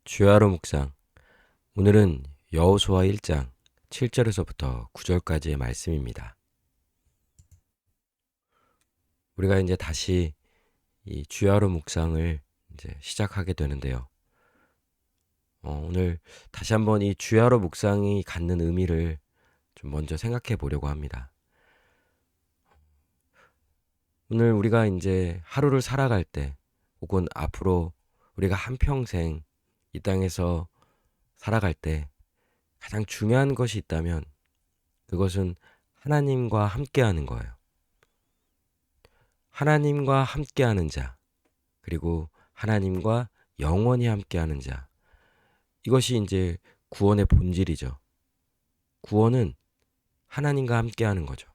주야로 묵상. 오늘은 여호수아 1장 7절에서부터 9절까지의 말씀입니다. 우리가 이제 다시 이 주야로 묵상을 이제 시작하게 되는데요. 오늘 다시 한번 이 주야로 묵상이 갖는 의미를 좀 먼저 생각해 보려고 합니다. 오늘 우리가 이제 하루를 살아갈 때 혹은 앞으로 우리가 한평생 이 땅에서 살아갈 때 가장 중요한 것이 있다면 그것은 하나님과 함께하는 거예요. 하나님과 함께하는 자, 그리고 하나님과 영원히 함께하는 자. 이것이 이제 구원의 본질이죠. 구원은 하나님과 함께하는 거죠.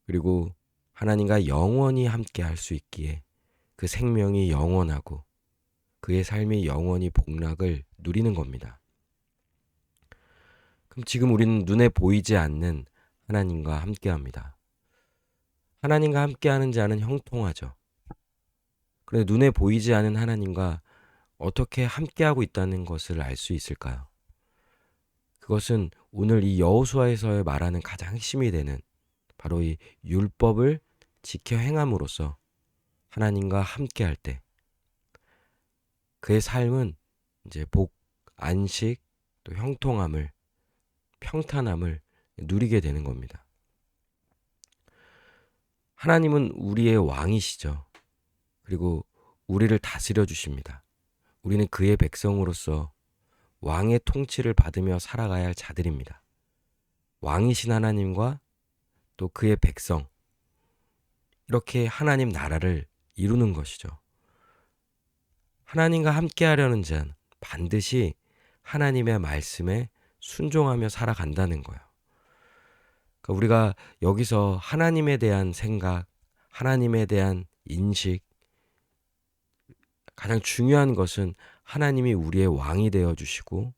그리고 하나님과 영원히 함께할 수 있기에 그 생명이 영원하고 그의 삶이 영원히 복락을 누리는 겁니다. 그럼 지금 우리는 눈에 보이지 않는 하나님과 함께합니다. 하나님과 함께하는 자는 형통하죠. 그런데 눈에 보이지 않는 하나님과 어떻게 함께하고 있다는 것을 알 수 있을까요? 그것은 오늘 이 여호수아에서 말하는 가장 핵심이 되는 바로 이 율법을 지켜 행함으로써 하나님과 함께할 때 그의 삶은 이제 복, 안식, 또 형통함을, 평탄함을 누리게 되는 겁니다. 하나님은 우리의 왕이시죠. 그리고 우리를 다스려 주십니다. 우리는 그의 백성으로서 왕의 통치를 받으며 살아가야 할 자들입니다. 왕이신 하나님과 또 그의 백성, 이렇게 하나님 나라를 이루는 것이죠. 하나님과 함께 하려는 자는 반드시 하나님의 말씀에 순종하며 살아간다는 거예요. 그러니까 우리가 여기서 하나님에 대한 생각, 하나님에 대한 인식, 가장 중요한 것은 하나님이 우리의 왕이 되어 주시고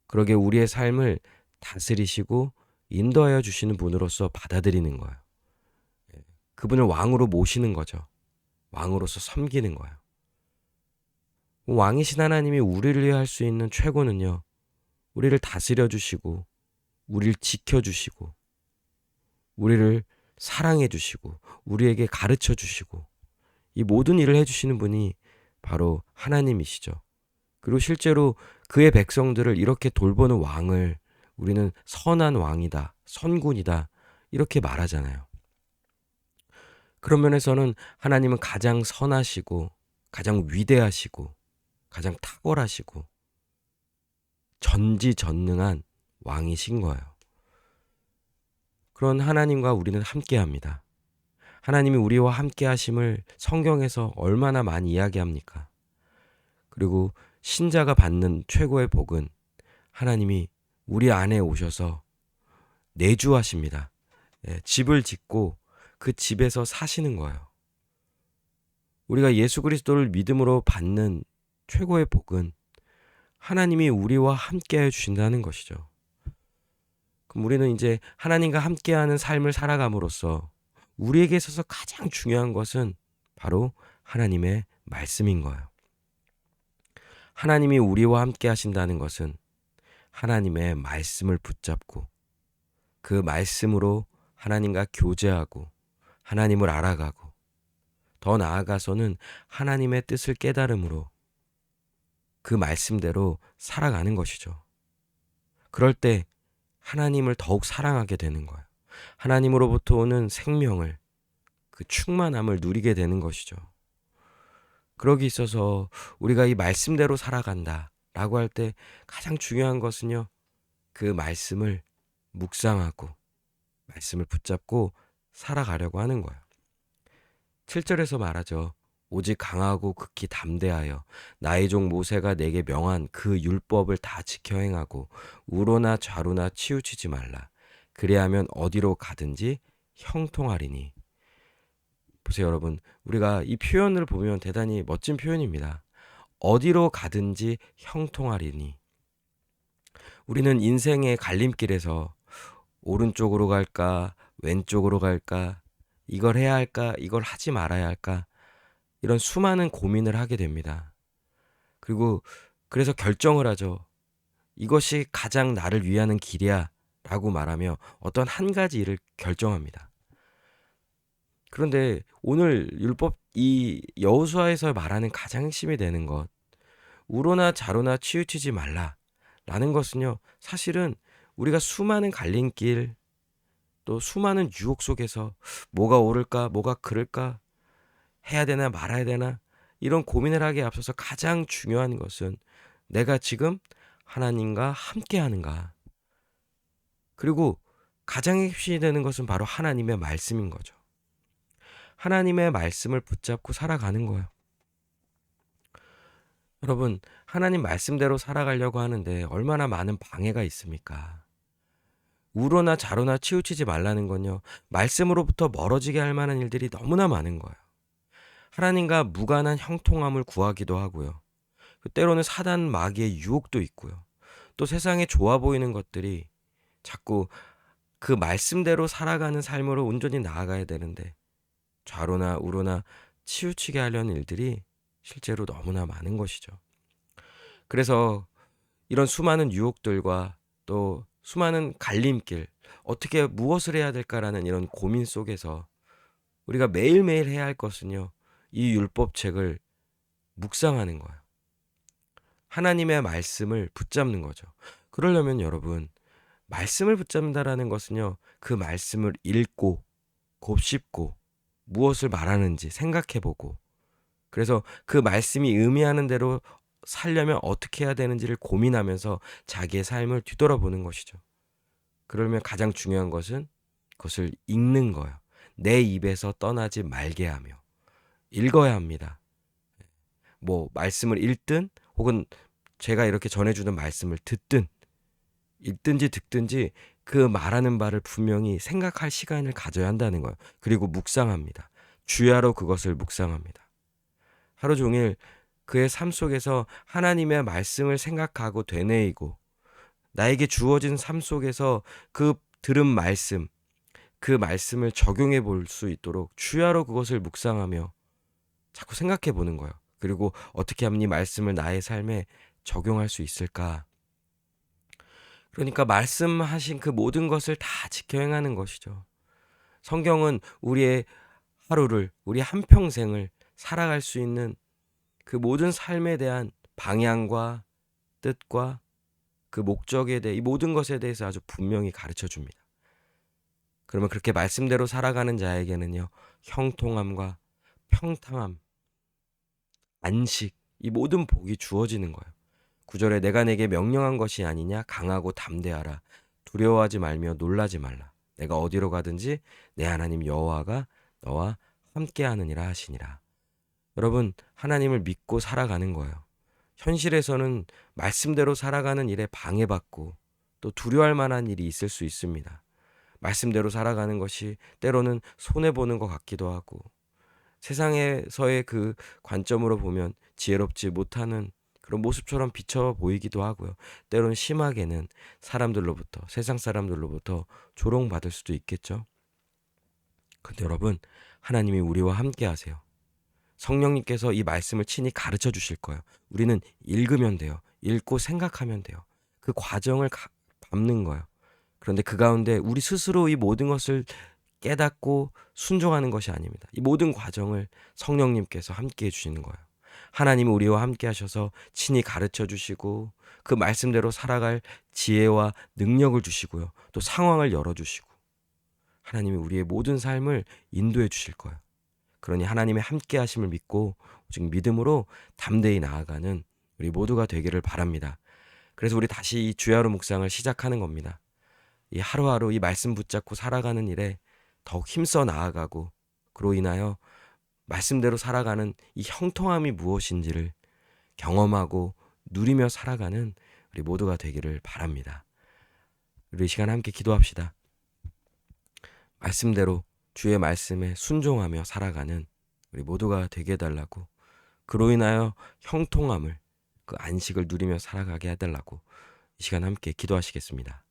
그러게 우리의 삶을 다스리시고 인도하여 주시는 분으로서 받아들이는 거예요. 그분을 왕으로 모시는 거죠. 왕으로서 섬기는 거예요. 왕이신 하나님이 우리를 위해 할 수 있는 최고는요, 우리를 다스려 주시고 우리를 지켜 주시고 우리를 사랑해 주시고 우리에게 가르쳐 주시고 이 모든 일을 해주시는 분이 바로 하나님이시죠. 그리고 실제로 그의 백성들을 이렇게 돌보는 왕을 우리는 선한 왕이다, 선군이다 이렇게 말하잖아요. 그런 면에서는 하나님은 가장 선하시고 가장 위대하시고 가장 탁월하시고 전지전능한 왕이신 거예요. 그런 하나님과 우리는 함께합니다. 하나님이 우리와 함께 하심을 성경에서 얼마나 많이 이야기합니까? 그리고 신자가 받는 최고의 복은 하나님이 우리 안에 오셔서 내주하십니다. 집을 짓고 그 집에서 사시는 거예요. 우리가 예수 그리스도를 믿음으로 받는 최고의 복은 하나님이 우리와 함께 해주신다는 것이죠. 그럼 우리는 이제 하나님과 함께하는 삶을 살아감으로써 우리에게 있어서 가장 중요한 것은 바로 하나님의 말씀인 거예요. 하나님이 우리와 함께 하신다는 것은 하나님의 말씀을 붙잡고 그 말씀으로 하나님과 교제하고 하나님을 알아가고 더 나아가서는 하나님의 뜻을 깨달음으로 그 말씀대로 살아가는 것이죠. 그럴 때 하나님을 더욱 사랑하게 되는 거예요. 하나님으로부터 오는 생명을, 그 충만함을 누리게 되는 것이죠. 그러기 있어서 우리가 이 말씀대로 살아간다 라고 할 때 가장 중요한 것은요, 그 말씀을 묵상하고 말씀을 붙잡고 살아가려고 하는 거예요. 7절에서 말하죠. 오직 강하고 극히 담대하여 나의 종 모세가 내게 명한 그 율법을 다 지켜 행하고 우로나 좌로나 치우치지 말라. 그리하면 어디로 가든지 형통하리니. 보세요, 여러분. 우리가 이 표현을 보면 대단히 멋진 표현입니다. 어디로 가든지 형통하리니. 우리는 인생의 갈림길에서 오른쪽으로 갈까, 왼쪽으로 갈까, 이걸 해야 할까, 이걸 하지 말아야 할까, 이런 수많은 고민을 하게 됩니다. 그리고 그래서 결정을 하죠. 이것이 가장 나를 위하는 길이야 라고 말하며 어떤 한 가지 일을 결정합니다. 그런데 오늘 율법 이 여호수아에서 말하는 가장 핵심이 되는 것, 우로나 좌로나 치우치지 말라 라는 것은요, 사실은 우리가 수많은 갈림길, 또 수많은 유혹 속에서 뭐가 옳을까 뭐가 그럴까, 해야 되나 말아야 되나, 이런 고민을 하기에 앞서서 가장 중요한 것은 내가 지금 하나님과 함께 하는가. 그리고 가장 핵심이 되는 것은 바로 하나님의 말씀인 거죠. 하나님의 말씀을 붙잡고 살아가는 거예요. 여러분, 하나님 말씀대로 살아가려고 하는데 얼마나 많은 방해가 있습니까? 우로나 좌로나 치우치지 말라는 건요, 말씀으로부터 멀어지게 할 만한 일들이 너무나 많은 거예요. 하나님과 무관한 형통함을 구하기도 하고요. 때로는 사단 마귀의 유혹도 있고요. 또 세상에 좋아 보이는 것들이 자꾸 그 말씀대로 살아가는 삶으로 온전히 나아가야 되는데 좌로나 우로나 치우치게 하려는 일들이 실제로 너무나 많은 것이죠. 그래서 이런 수많은 유혹들과 또 수많은 갈림길, 어떻게 무엇을 해야 될까라는 이런 고민 속에서 우리가 매일매일 해야 할 것은요, 이 율법책을 묵상하는 거예요. 하나님의 말씀을 붙잡는 거죠. 그러려면 여러분, 말씀을 붙잡는다라는 것은요, 그 말씀을 읽고 곱씹고 무엇을 말하는지 생각해보고, 그래서 그 말씀이 의미하는 대로 살려면 어떻게 해야 되는지를 고민하면서 자기의 삶을 뒤돌아보는 것이죠. 그러면 가장 중요한 것은 그것을 읽는 거예요. 내 입에서 떠나지 말게 하며 읽어야 합니다. 뭐 말씀을 읽든 혹은 제가 이렇게 전해주는 말씀을 듣든, 읽든지 듣든지 그 말하는 바를 분명히 생각할 시간을 가져야 한다는 거예요. 그리고 묵상합니다. 주야로 그것을 묵상합니다. 하루 종일 그의 삶 속에서 하나님의 말씀을 생각하고 되뇌이고, 나에게 주어진 삶 속에서 그 들은 말씀, 그 말씀을 적용해 볼 수 있도록 주야로 그것을 묵상하며 자꾸 생각해 보는 거예요. 그리고 어떻게 하면 이 말씀을 나의 삶에 적용할 수 있을까? 그러니까 말씀하신 그 모든 것을 다 지켜 행하는 것이죠. 성경은 우리의 하루를, 우리 한평생을 살아갈 수 있는 그 모든 삶에 대한 방향과 뜻과 그 목적에 대해, 이 모든 것에 대해서 아주 분명히 가르쳐 줍니다. 그러면 그렇게 말씀대로 살아가는 자에게는요, 형통함과 평탄함, 안식, 이 모든 복이 주어지는 거예요. 9절에 내가 내게 명령한 것이 아니냐, 강하고 담대하라, 두려워하지 말며 놀라지 말라, 내가 어디로 가든지 내 하나님 여호와가 너와 함께하느니라 하시니라. 여러분, 하나님을 믿고 살아가는 거예요. 현실에서는 말씀대로 살아가는 일에 방해받고 또 두려워할 만한 일이 있을 수 있습니다. 말씀대로 살아가는 것이 때로는 손해보는 것 같기도 하고, 세상에서의 그 관점으로 보면 지혜롭지 못하는 그런 모습처럼 비쳐 보이기도 하고요. 때로는 심하게는 사람들로부터, 세상 사람들로부터 조롱받을 수도 있겠죠. 근데 여러분, 하나님이 우리와 함께 하세요. 성령님께서 이 말씀을 친히 가르쳐 주실 거예요. 우리는 읽으면 돼요. 읽고 생각하면 돼요. 그 과정을 밟는 거예요. 그런데 그 가운데 우리 스스로 이 모든 것을 깨닫고 순종하는 것이 아닙니다. 이 모든 과정을 성령님께서 함께 해주시는 거예요. 하나님이 우리와 함께 하셔서 친히 가르쳐 주시고 그 말씀대로 살아갈 지혜와 능력을 주시고요. 또 상황을 열어주시고 하나님이 우리의 모든 삶을 인도해 주실 거예요. 그러니 하나님의 함께 하심을 믿고 오직 믿음으로 담대히 나아가는 우리 모두가 되기를 바랍니다. 그래서 우리 다시 이 주야로 묵상을 시작하는 겁니다. 이 하루하루 이 말씀 붙잡고 살아가는 일에 더욱 힘써 나아가고, 그로 인하여 말씀대로 살아가는 이 형통함이 무엇인지를 경험하고 누리며 살아가는 우리 모두가 되기를 바랍니다. 우리 이 시간 함께 기도합시다. 말씀대로 주의 말씀에 순종하며 살아가는 우리 모두가 되게 해달라고, 그로 인하여 형통함을, 그 안식을 누리며 살아가게 해달라고 이 시간 함께 기도하시겠습니다.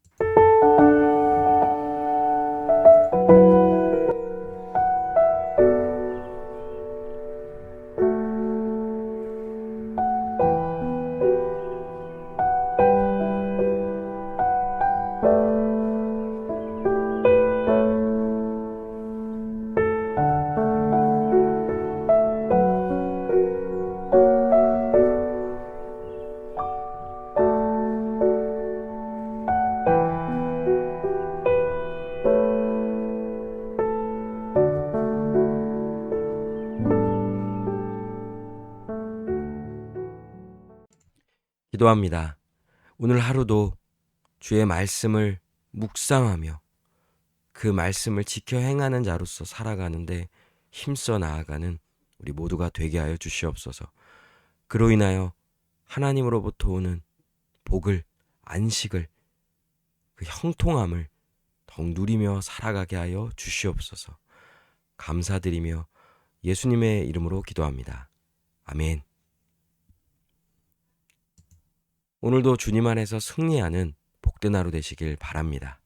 기도합니다. 오늘 하루도 주의 말씀을 묵상하며 그 말씀을 지켜 행하는 자로서 살아가는데 힘써 나아가는 우리 모두가 되게 하여 주시옵소서. 그로 인하여 하나님으로부터 오는 복을, 안식을, 그 형통함을 더욱 누리며 살아가게 하여 주시옵소서. 감사드리며 예수님의 이름으로 기도합니다. 아멘. 오늘도 주님 안에서 승리하는 복된 하루 되시길 바랍니다.